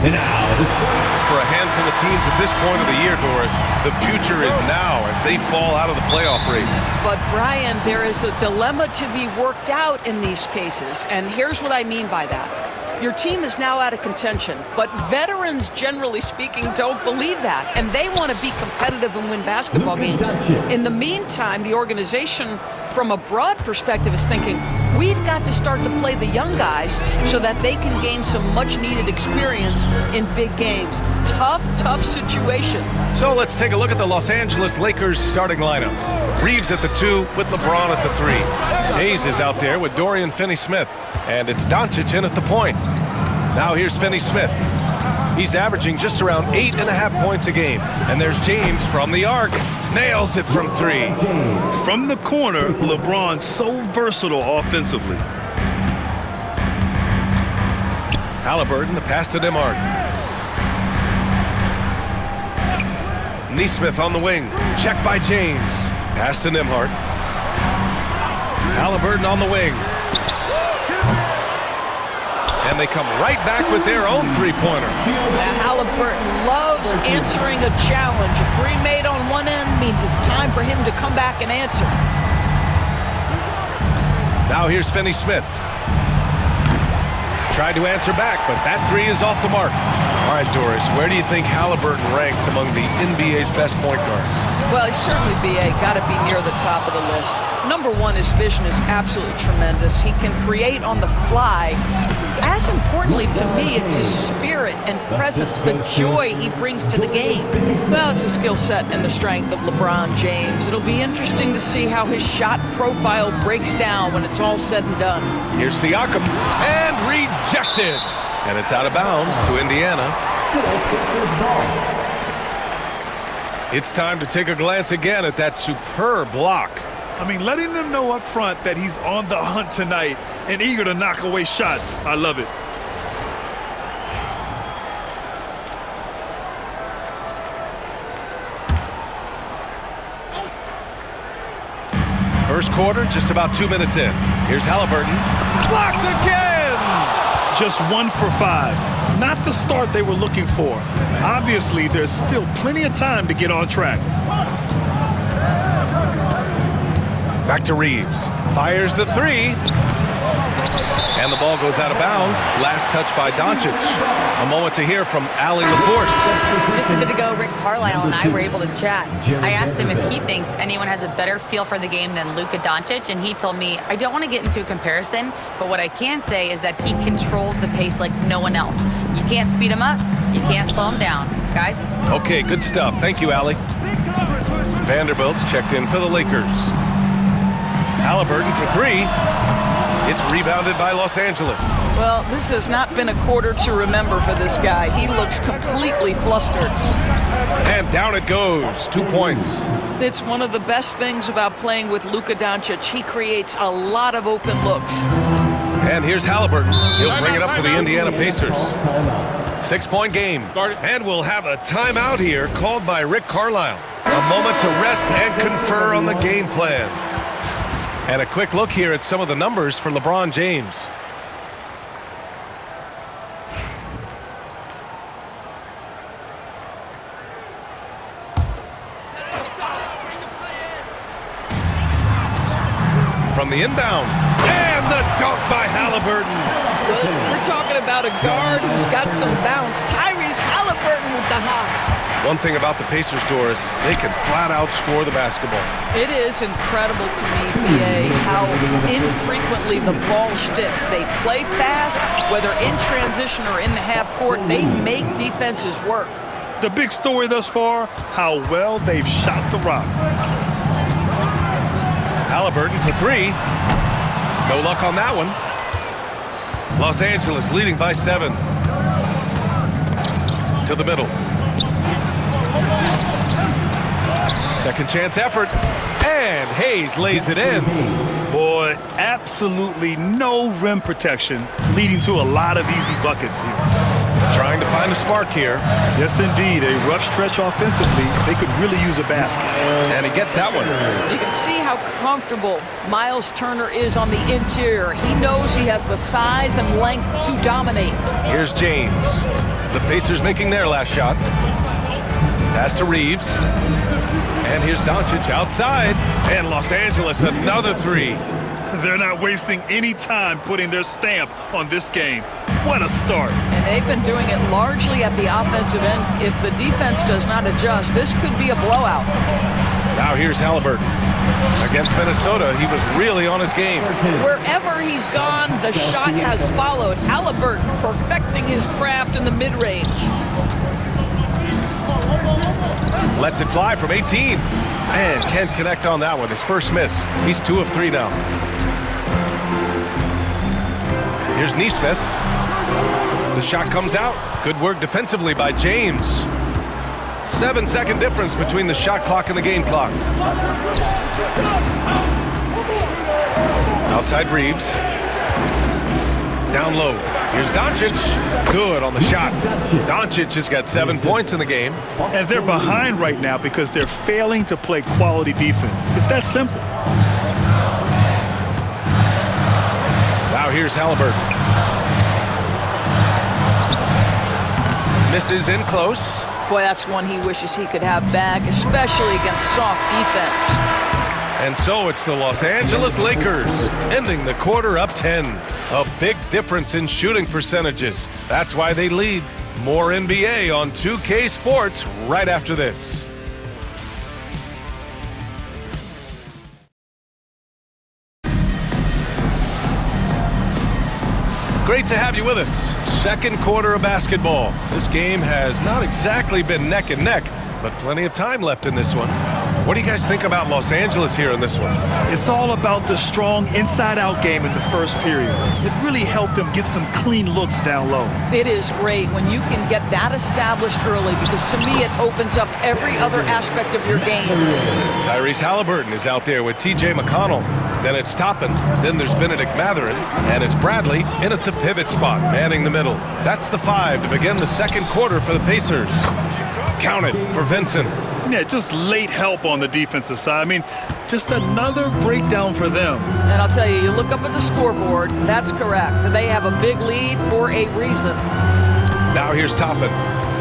And now, for a handful of teams at this point of the year, Doris, the future is now as they fall out of the playoff race. But, Brian, there is a dilemma to be worked out in these cases, and here's what I mean by that. Your team is now out of contention, but veterans, generally speaking, don't believe that, and they want to be competitive and win basketball games. In the meantime, the organization, from a broad perspective, is thinking, we've got to start to play the young guys so that they can gain some much-needed experience in big games. Tough situation. So let's take a look at the Los Angeles Lakers starting lineup. Reeves at the 2 with LeBron at the 3. Hayes is out there with Dorian Finney-Smith. And it's Doncic in at the point. Now here's Finney-Smith. He's averaging just around 8.5 points a game. And there's James from the arc. Nails it from 3. From the corner, LeBron so versatile offensively. Haliburton, the pass to Nembhard. Nesmith on the wing. Check by James. Pass to Nembhard. Haliburton on the wing. And they come right back with their own three-pointer. Haliburton loves answering a challenge. A 3 made on one end means it's time for him to come back and answer. Now here's Finney-Smith. Tried to answer back, but that 3 is off the mark. All right, Doris, where do you think Haliburton ranks among the NBA's best point guards? Well, he's certainly got to be near the top of the list. Number one, his vision is absolutely tremendous. He can create on the fly. As importantly to me, it's his spirit and presence, the joy he brings to the game. Well, it's the skill set and the strength of LeBron James. It'll be interesting to see how his shot profile breaks down when it's all said and done. Here's Siakam, and rejected. And it's out of bounds to Indiana. It's time to take a glance again at that superb block. I mean, letting them know up front that he's on the hunt tonight and eager to knock away shots. I love it. First quarter, just about 2 minutes in. Here's Haliburton. Blocked again! Just 1 for 5. Not the start they were looking for. Obviously, there's still plenty of time to get on track. Back to Reeves. Fires the 3. And the ball goes out of bounds. Last touch by Doncic. A moment to hear from Allie LaForce. Just a bit ago, Rick Carlisle and I were able to chat. I asked him if he thinks anyone has a better feel for the game than Luka Doncic, and he told me, I don't want to get into a comparison, but what I can say is that he controls the pace like no one else. You can't speed him up. You can't slow him down. Guys? Okay, good stuff. Thank you, Allie. Vanderbilt's checked in for the Lakers. Haliburton for 3. It's rebounded by Los Angeles. Well, this has not been a quarter to remember for this guy. He looks completely flustered. And down it goes. 2 points. It's one of the best things about playing with Luka Doncic. He creates a lot of open looks. And here's Haliburton. He'll bring it up for the Indiana Pacers. 6-point game. And we'll have a timeout here called by Rick Carlisle. A moment to rest and confer on the game plan. And a quick look here at some of the numbers for LeBron James. From the inbound. And the dunk by Haliburton. We're talking about a guard who's got some bounce. Tyrese Haliburton with the hops. One thing about the Pacers, Doris, they can flat out score the basketball. It is incredible to me, BA, how infrequently the ball sticks. They play fast, whether in transition or in the half court. They make defenses work. The big story thus far, how well they've shot the rock. Haliburton for 3. No luck on that one. Los Angeles leading by 7. To the middle. Second chance effort. And Hayes lays it in. Boy, absolutely no rim protection, leading to a lot of easy buckets here. Trying to find a spark here. Yes, indeed. A rough stretch offensively. They could really use a basket. And he gets that one. You can see how comfortable Miles Turner is on the interior. He knows he has the size and length to dominate. Here's James. The Pacers making their last shot. Pass to Reeves. And here's Doncic outside. And Los Angeles, another three. They're not wasting any time putting their stamp on this game. What a start. And they've been doing it largely at the offensive end. If the defense does not adjust, this could be a blowout. Now here's Haliburton. Against Minnesota, he was really on his game. Wherever he's gone, the shot has followed. Haliburton perfecting his craft in the mid-range. Lets it fly from 18. And can't connect on that one. His first miss. He's 2 of 3 now. Here's Nesmith. The shot comes out. Good work defensively by James. 7-second difference between the shot clock and the game clock. Outside Reeves. Down low. Here's Doncic. Good on the shot. Doncic has got 7 points in the game. And they're behind right now because they're failing to play quality defense. It's that simple. Now here's Haliburton. Misses in close. Boy, that's one he wishes he could have back, especially against soft defense. And so it's the Los Angeles Lakers ending the quarter up 10. A big difference in shooting percentages. That's why they lead. More NBA on 2K Sports right after this. Great to have you with us. Second quarter of basketball. This game has not exactly been neck and neck, but plenty of time left in this one. What do you guys think about Los Angeles here in this one? It's all about the strong inside-out game in the first period. It really helped them get some clean looks down low. It is great when you can get that established early because to me it opens up every other aspect of your game. Tyrese Haliburton is out there with TJ McConnell. Then it's Toppin. Then there's Benedict Mathurin. And it's Bradley in at the pivot spot, manning the middle. That's the 5 to begin the second quarter for the Pacers. Count it for Vincent. Yeah, just late help on the defensive side. I mean, just another breakdown for them. And I'll tell you, you look up at the scoreboard, that's correct. They have a big lead for a reason. Now here's Toppin.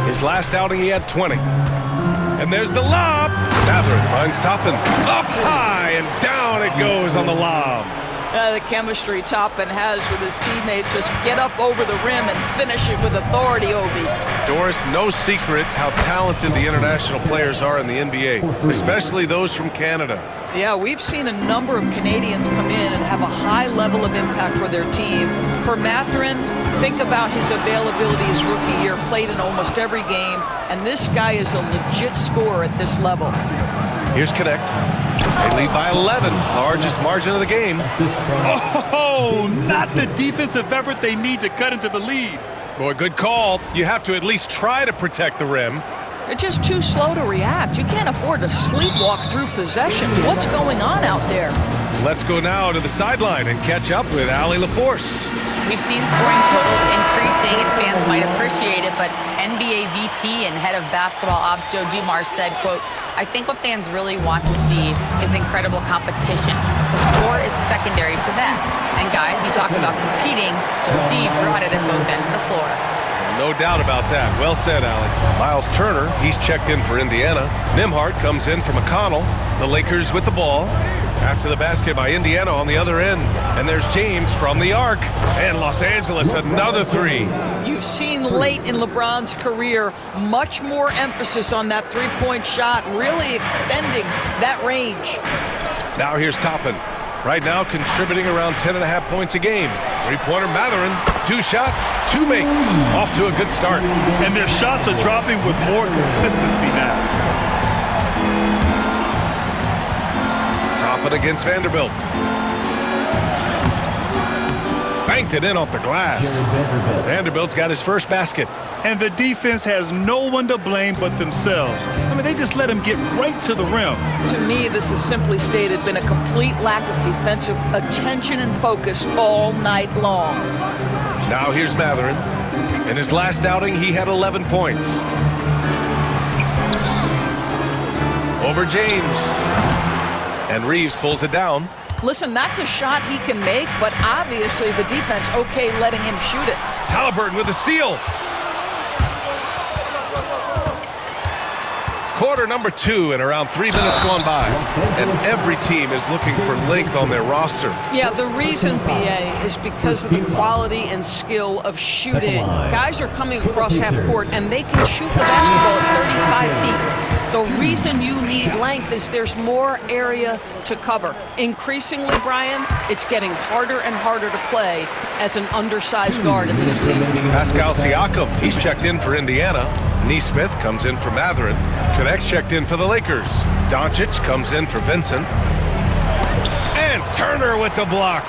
His last outing, he had 20. And there's the lob. Mathurin finds Toppin. Up high and down it goes on the lob. The chemistry Toppin has with his teammates, just get up over the rim and finish it with authority, Obi. Doris, no secret how talented the international players are in the NBA, especially those from Canada. Yeah, we've seen a number of Canadians come in and have a high level of impact for their team. For Mathurin, think about his availability his rookie year, played in almost every game, and this guy is a legit scorer at this level. Here's Connect. They lead by 11, largest margin of the game. Oh, not the defensive effort they need to cut into the lead. Boy, good call. You have to at least try to protect the rim. They're just too slow to react. You can't afford to sleepwalk through possessions. What's going on out there? Let's go now to the sideline and catch up with Allie LaForce. We've seen scoring totals increasing, and fans might appreciate it, but NBA VP and head of basketball ops Joe Dumars said, quote, "I think what fans really want to see is incredible competition. The score is secondary to that. And guys, you talk about competing, Joe D brought it at both ends of the floor." No doubt about that. Well said, Allie. Miles Turner, he's checked in for Indiana. Nimhart comes in for McConnell. The Lakers with the ball. After the basket by Indiana on the other end. And there's James from the arc. And Los Angeles, another 3. You've seen late in LeBron's career much more emphasis on that three-point shot, really extending that range. Now here's Toppin. Right now contributing around 10.5 points a game. Three-pointer Mathurin. 2 shots, 2 makes. Off to a good start. And their shots are dropping with more consistency now. Toppin against Vanderbilt. banked it in off the glass. Vanderbilt's got his first basket. And the defense has no one to blame but themselves. I mean, they just let him get right to the rim. To me, this has simply stated been a complete lack of defensive attention and focus all night long. Now here's Mathurin. In his last outing, he had 11 points. Over James. And Reeves pulls it down. Listen, that's a shot he can make, but obviously the defense okay letting him shoot it. Haliburton with a steal. Quarter number 2 and around 3 minutes gone by. And every team is looking for length on their roster. Yeah, the reason, BA, is because of the quality and skill of shooting. Guys are coming across half court and they can shoot the basketball at 35 feet. The reason you need length is there's more area to cover. Increasingly, Brian, it's getting harder and harder to play as an undersized guard in this league. Pascal Siakam, he's checked in for Indiana. Nesmith comes in for Mathurin. Connects checked in for the Lakers. Doncic comes in for Vincent. And Turner with the block.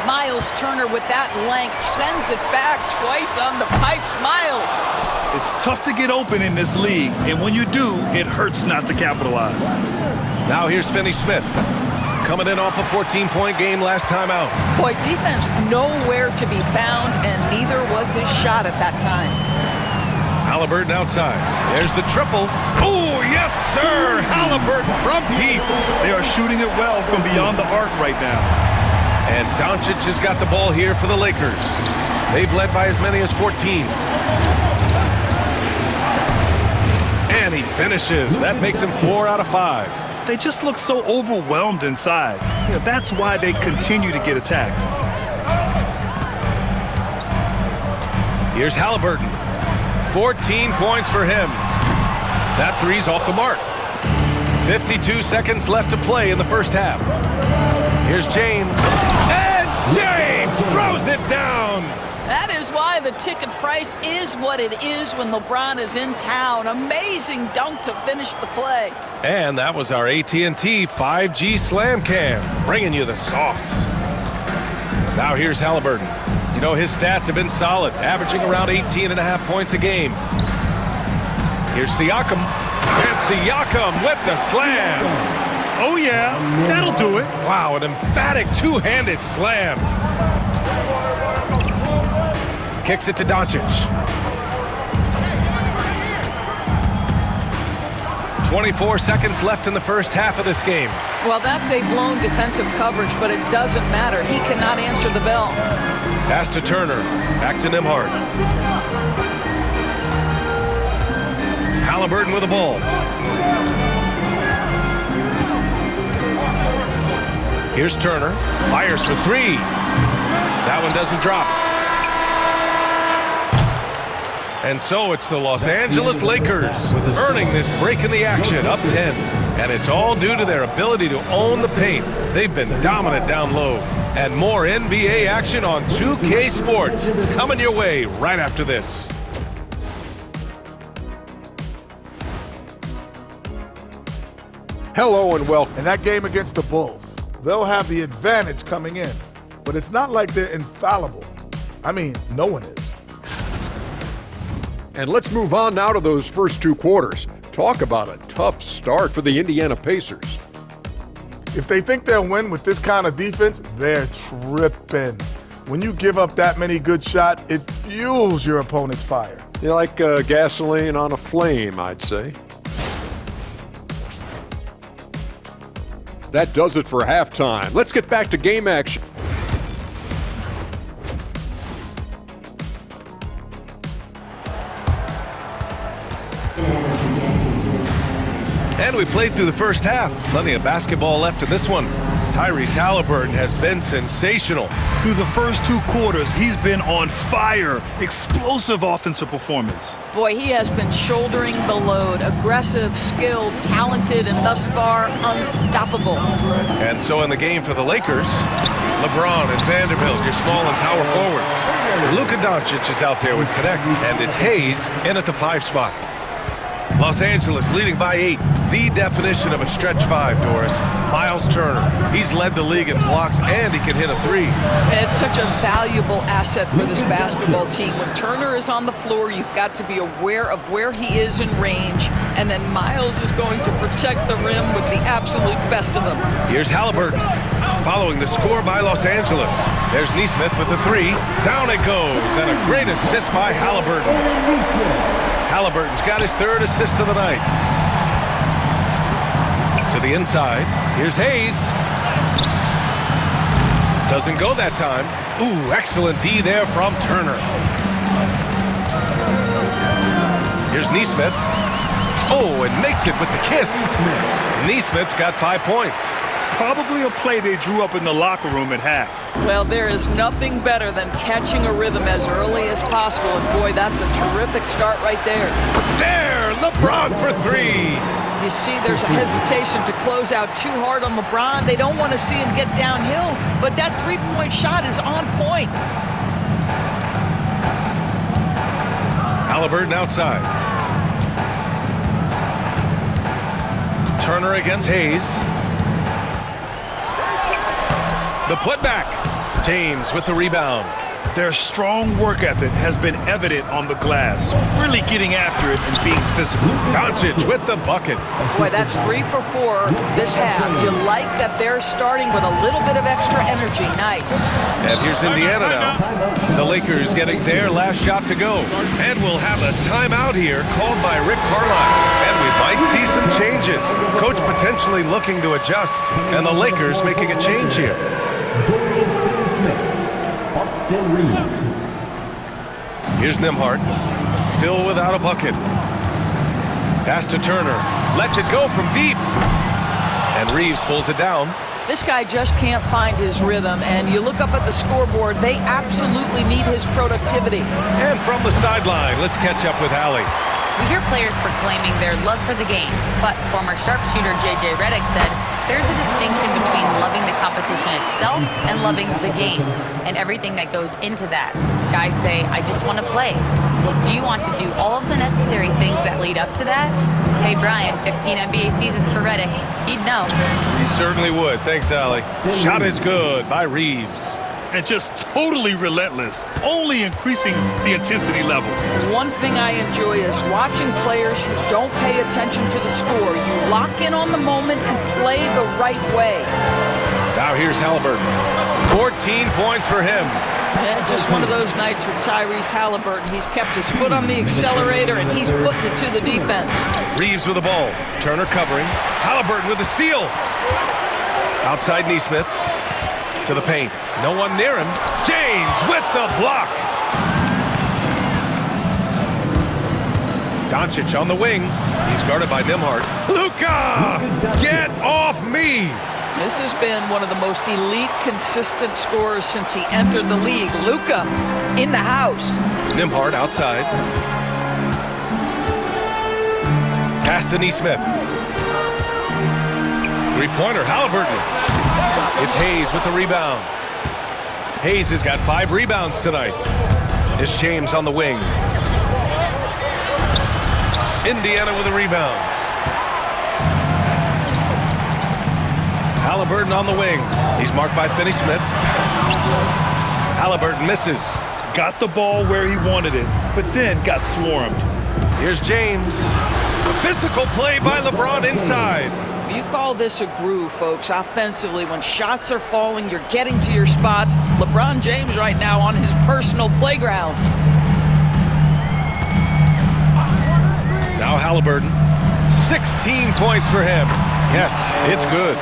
Miles Turner with that length sends it back twice on the pipes. Miles. It's tough to get open in this league, and when you do, it hurts not to capitalize. Now here's Finney Smith. Coming in off a 14-point game last time out. Boy, defense nowhere to be found, and neither was his shot at that time. Haliburton outside. There's the triple. Oh, yes, sir! Haliburton from deep. They are shooting it well from beyond the arc right now. And Doncic has got the ball here for the Lakers. They've led by as many as 14. And he finishes. That makes him 4 out of 5. They just look so overwhelmed inside. Yeah, that's why they continue to get attacked. Here's Haliburton. 14 points for him. That three's off the mark. 52 seconds left to play in the first half. Here's James. And James throws it down. That is why the ticket price is what it is when LeBron is in town. Amazing dunk to finish the play. And that was our AT&T 5G Slam Cam, bringing you the sauce. Now here's Haliburton. You know, his stats have been solid, averaging around 18.5 points a game. Here's Siakam. And Siakam with the slam. Oh, yeah, that'll do it. Wow, an emphatic two-handed slam. Kicks it to Doncic. 24 seconds left in the first half of this game. Well, that's a blown defensive coverage, but it doesn't matter. He cannot answer the bell. Pass to Turner. Back to Nembhard. Haliburton with the ball. Here's Turner. Fires for 3. That one doesn't drop. And so it's the Los Angeles Lakers earning this break in the action, up 10. And it's all due to their ability to own the paint. They've been dominant down low. And more NBA action on 2K Sports coming your way right after this. Hello and welcome. In that game against the Bulls, they'll have the advantage coming in, but it's not like they're infallible. I mean, no one is. And let's move on now to those first 2 quarters. Talk about a tough start for the Indiana Pacers. If they think they'll win with this kind of defense, they're tripping. When you give up that many good shots, it fuels your opponent's fire. You're like gasoline on a flame, I'd say. That does it for halftime. Let's get back to game action. And we played through the first half. Plenty of basketball left in this one. Tyrese Haliburton has been sensational. Through the first 2 quarters, he's been on fire. Explosive offensive performance. Boy, he has been shouldering the load. Aggressive, skilled, talented, and thus far unstoppable. And so in the game for the Lakers, LeBron and Vanderbilt, your small and power forwards. Luka Doncic is out there with Connect, and it's Hayes in at the 5 spot. Los Angeles leading by 8. The definition of a stretch 5, Doris. Miles Turner. He's led the league in blocks, and he can hit a 3. It's such a valuable asset for this basketball team. When Turner is on the floor, you've got to be aware of where he is in range, and then Miles is going to protect the rim with the absolute best of them. Here's Haliburton, following the score by Los Angeles. There's Nesmith with a 3. Down it goes, and a great assist by Haliburton. Haliburton's got his 3rd assist of the night. To the inside, here's Hayes. Doesn't go that time. Ooh, excellent D there from Turner. Here's Nesmith. Oh, and makes it with the kiss. Nesmith's got 5 points. Probably a play they drew up in the locker room at half. Well, there is nothing better than catching a rhythm as early as possible, and boy, that's a terrific start right there. There, LeBron for 3. You see, there's a hesitation to close out too hard on LeBron. They don't want to see him get downhill, but that three-point shot is on point. Haliburton outside. Turner against Hayes. The putback. James with the rebound. Their strong work ethic has been evident on the glass, really getting after it and being physical. Doncic with the bucket. Boy, that's 3 for 4 this half. You like that they're starting with a little bit of extra energy. Nice. And here's Indiana now. The Lakers getting their last shot to go. And we'll have a timeout here called by Rick Carlisle. And we might see some changes. Coach potentially looking to adjust. And the Lakers making a change here. Here's Nembhard, still without a bucket. Pass to Turner, lets it go from deep. And Reeves pulls it down. This guy just can't find his rhythm, and you look up at the scoreboard, they absolutely need his productivity. And from the sideline, let's catch up with Hallie. We hear players proclaiming their love for the game, but former sharpshooter J.J. Redick said there's a distinction between loving the competition itself and loving the game, and everything that goes into that. Guys say, I just want to play. Well, do you want to do all of the necessary things that lead up to that? Hey, Brian, 15 NBA seasons for Redick. He'd know. He certainly would. Thanks, Hallie. Shot is good by Reeves. And just totally relentless, only increasing the intensity level. One thing I enjoy is watching players who don't pay attention to the score. You lock in on the moment and play the right way. Now here's Haliburton. 14 points for him. And just one of those nights for Tyrese Haliburton. He's kept his foot on the accelerator, and he's putting it to the defense. Reeves with the ball. Turner covering. Haliburton with the steal. Outside Nesmith. To the paint. No one near him. James with the block. Doncic on the wing. He's guarded by Nembhard. Luka! Get off me! This has been one of the most elite, consistent scorers since he entered the league. Luka in the house. Nembhard outside. Pass to Nesmith. Three-pointer, Haliburton. It's Hayes with the rebound. Hayes has got 5 rebounds tonight. It's James on the wing. Indiana with a rebound. Haliburton on the wing. He's marked by Finney Smith. Haliburton misses. Got the ball where he wanted it, but then got swarmed. Here's James. A physical play by LeBron inside. You call this a groove, folks. Offensively, when shots are falling, you're getting to your spots. LeBron James right now on his personal playground. Now Haliburton. 16 points for him. Yes, it's good.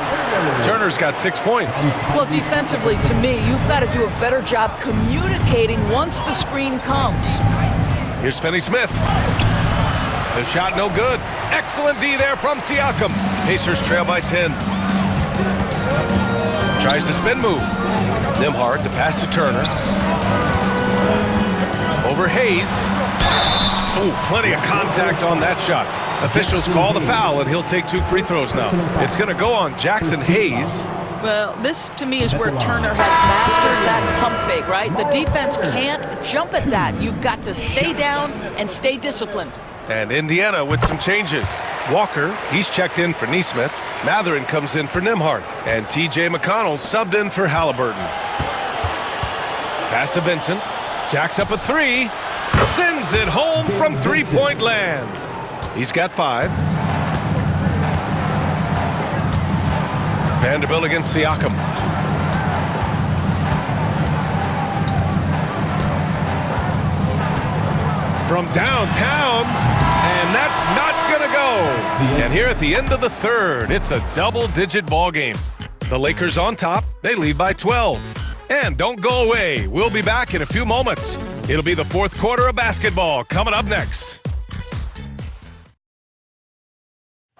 Turner's got 6 points. Well, defensively, to me, you've got to do a better job communicating once the screen comes. Here's Finney Smith. The shot no good. Excellent D there from Siakam. Pacers trail by 10. Tries the spin move. Nembhard, the pass to Turner. Over Hayes. Oh, plenty of contact on that shot. Officials call the foul, and he'll take 2 free throws now. It's going to go on Jackson Hayes. Well, this to me is where Turner has mastered that pump fake, right? The defense can't jump at that. You've got to stay down and stay disciplined. And Indiana with some changes. Walker, he's checked in for Nesmith. Mathurin comes in for Nembhard. And T.J. McConnell subbed in for Haliburton. Pass to Vincent. Jacks up a three. Sends it home from three-point land. He's got 5. Vanderbilt against Siakam. From downtown, and that's not gonna go. And here at the end of the third, it's a double-digit ball game. The Lakers on top, they lead by 12. And don't go away, we'll be back in a few moments. It'll be the fourth quarter of basketball coming up next.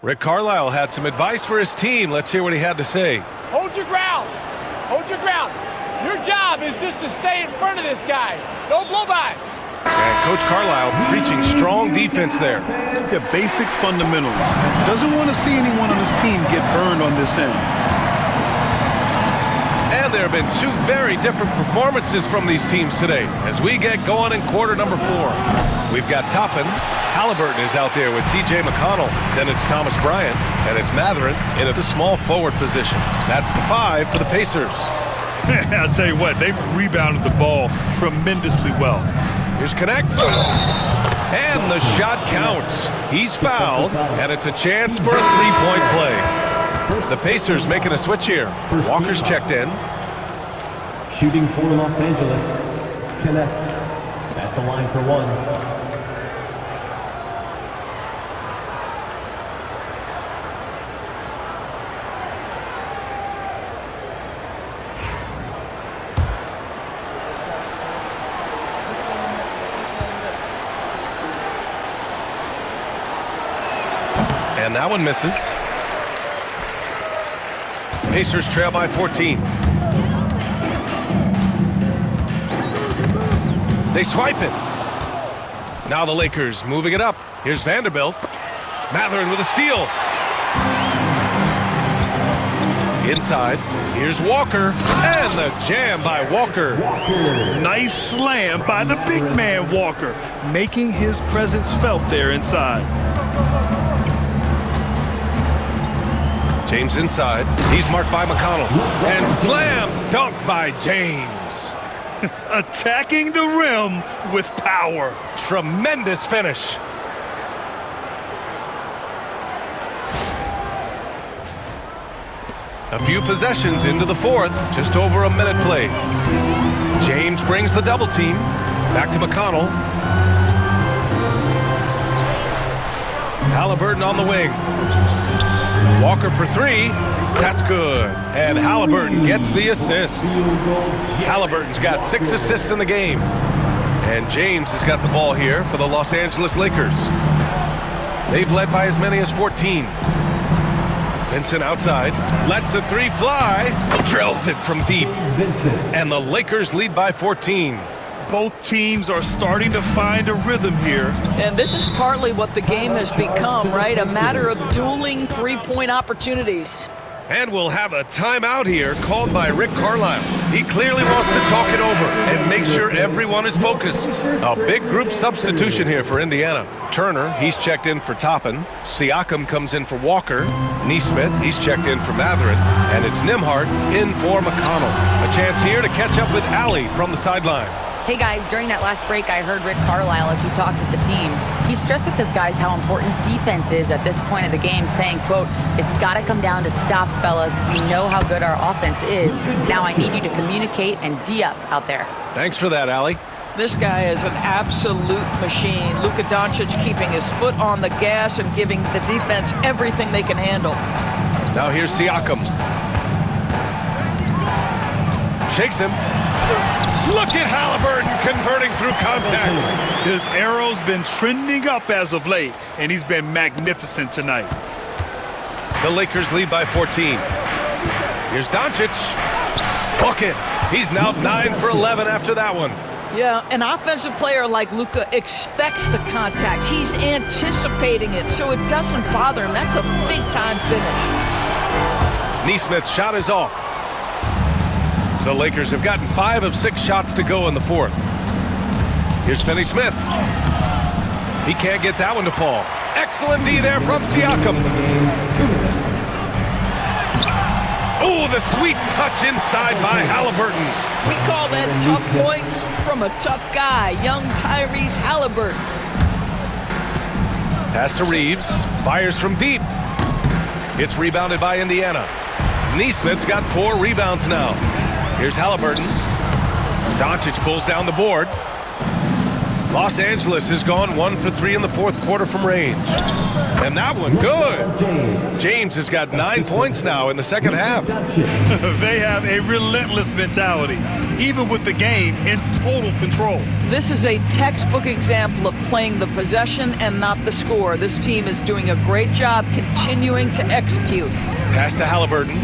Rick Carlisle had some advice for his team. Let's hear what he had to say. Hold your ground. Hold your ground. Your job is just to stay in front of this guy. No blow-bys. And Coach Carlisle preaching strong defense there. The basic fundamentals. Doesn't want to see anyone on his team get burned on this end. And there have been 2 very different performances from these teams today as we get going in quarter number 4. We've got Toppin. Haliburton is out there with T.J. McConnell. Then it's Thomas Bryant, and it's Mathurin in at the small forward position. That's the 5 for the Pacers. I'll tell you what, they've rebounded the ball tremendously well. Here's Connect. And the shot counts. He's fouled, and it's a chance for a three-point play. The Pacers making a switch here. Walker's checked in. Shooting for Los Angeles. Connect at the line for 1. And that one misses. Pacers trail by 14. They swipe it. Now the Lakers moving it up. Here's Vanderbilt. Mathurin with a steal. Inside. Here's Walker. And the jam by Walker. Nice slam by the big man Walker, making his presence felt there inside. James inside. He's marked by McConnell. And slam dunk by James. Attacking the rim with power. Tremendous finish. A few possessions into the fourth. Just over a minute played. James brings the double team. Back to McConnell. Haliburton on the wing. Walker for 3. That's good. And Haliburton gets the assist. Haliburton's got 6 assists in the game. And James has got the ball here for the Los Angeles Lakers. They've led by as many as 14. Vincent outside. Lets the 3 fly. Drills it from deep. And the Lakers lead by 14. Both teams are starting to find a rhythm here. And this is partly what the game has become, right? A matter of dueling three-point opportunities. And we'll have a timeout here called by Rick Carlisle. He clearly wants to talk it over and make sure everyone is focused. A big group substitution here for Indiana. Turner, he's checked in for Toppin. Siakam comes in for Walker. Nesmith, he's checked in for Mathurin. And it's Nembhard in for McConnell. A chance here to catch up with Allie from the sideline. Hey guys, during that last break, I heard Rick Carlisle as he talked with the team. He stressed with his guys how important defense is at this point of the game, saying, quote, "It's got to come down to stops, fellas. We know how good our offense is. Now I need you to communicate and D-up out there." Thanks for that, Allie. This guy is an absolute machine. Luka Doncic keeping his foot on the gas and giving the defense everything they can handle. Now here's Siakam. Shakes him. Look at Haliburton converting through contact. His arrow's been trending up as of late, and he's been magnificent tonight. The Lakers lead by 14. Here's Doncic. Bucket. He's now 9 for 11 after that one. Yeah, an offensive player like Luka expects the contact. He's anticipating it, so it doesn't bother him. That's a big-time finish. Nesmith's shot is off. The Lakers have gotten 5 of 6 shots to go in the fourth. Here's Finney Smith. He can't get that one to fall. Excellent D there from Siakam. Oh, the sweet touch inside by Haliburton. We call that tough points from a tough guy, young Tyrese Haliburton. Pass to Reeves. Fires from deep. It's rebounded by Indiana. Neesmith's got 4 rebounds now. Here's Haliburton. Doncic pulls down the board. Los Angeles has gone 1 for 3 in the fourth quarter from range. And that one, good. James has got 9 points now in the second half. They have a relentless mentality, even with the game in total control. This is a textbook example of playing the possession and not the score. This team is doing a great job continuing to execute. Pass to Haliburton.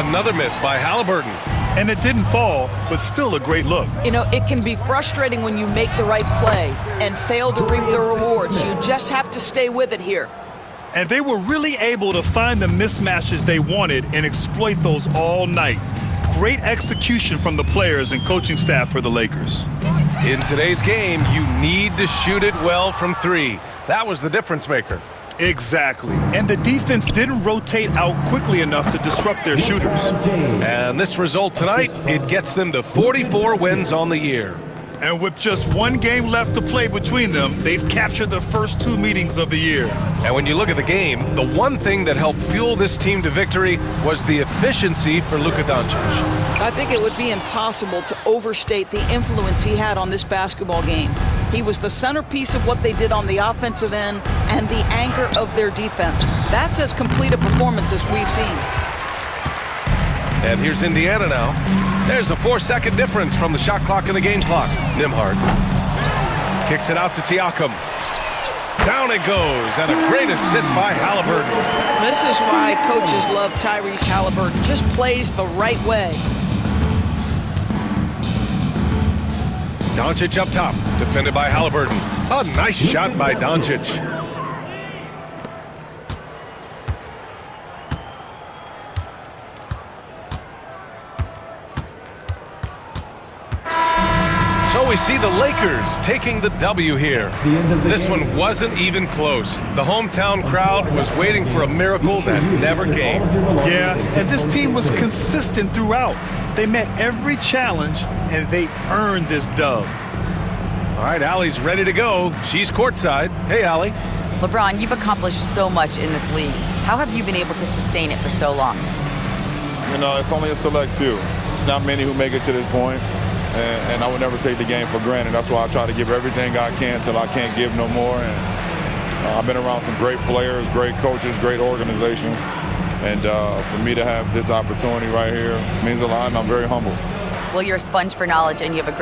Another miss by Haliburton. And it didn't fall, but still a great look. You know, it can be frustrating when you make the right play and fail to reap the rewards. You just have to stay with it here. And they were really able to find the mismatches they wanted and exploit those all night. Great execution from the players and coaching staff for the Lakers. In today's game, you need to shoot it well from 3. That was the difference maker. Exactly. And the defense didn't rotate out quickly enough to disrupt their shooters. And this result tonight, it gets them to 44 wins on the year. And with just 1 game left to play between them, they've captured the first 2 meetings of the year. And when you look at the game, the one thing that helped fuel this team to victory was the efficiency for Luka Doncic. I think it would be impossible to overstate the influence he had on this basketball game. He was the centerpiece of what they did on the offensive end and the anchor of their defense. That's as complete a performance as we've seen. And here's Indiana now. There's a 4-second difference from the shot clock and the game clock. Nembhard kicks it out to Siakam. Down it goes, and a great assist by Haliburton. This is why coaches love Tyrese Haliburton. Just plays the right way. Doncic up top, defended by Haliburton. A nice shot by Doncic. So we see the Lakers taking the W here. This one wasn't even close. The hometown crowd was waiting for a miracle that never came. Yeah, and this team was consistent throughout. They met every challenge, and they earned this dub. All right, Allie's ready to go. She's courtside. Hey, Allie. LeBron, you've accomplished so much in this league. How have you been able to sustain it for so long? You know, it's only a select few. It's not many who make it to this point, and I would never take the game for granted. That's why I try to give everything I can till I can't give no more. And I've been around some great players, great coaches, great organizations. And for me to have this opportunity right here means a lot, and I'm very humble. Well, you're a sponge for knowledge, and you have a great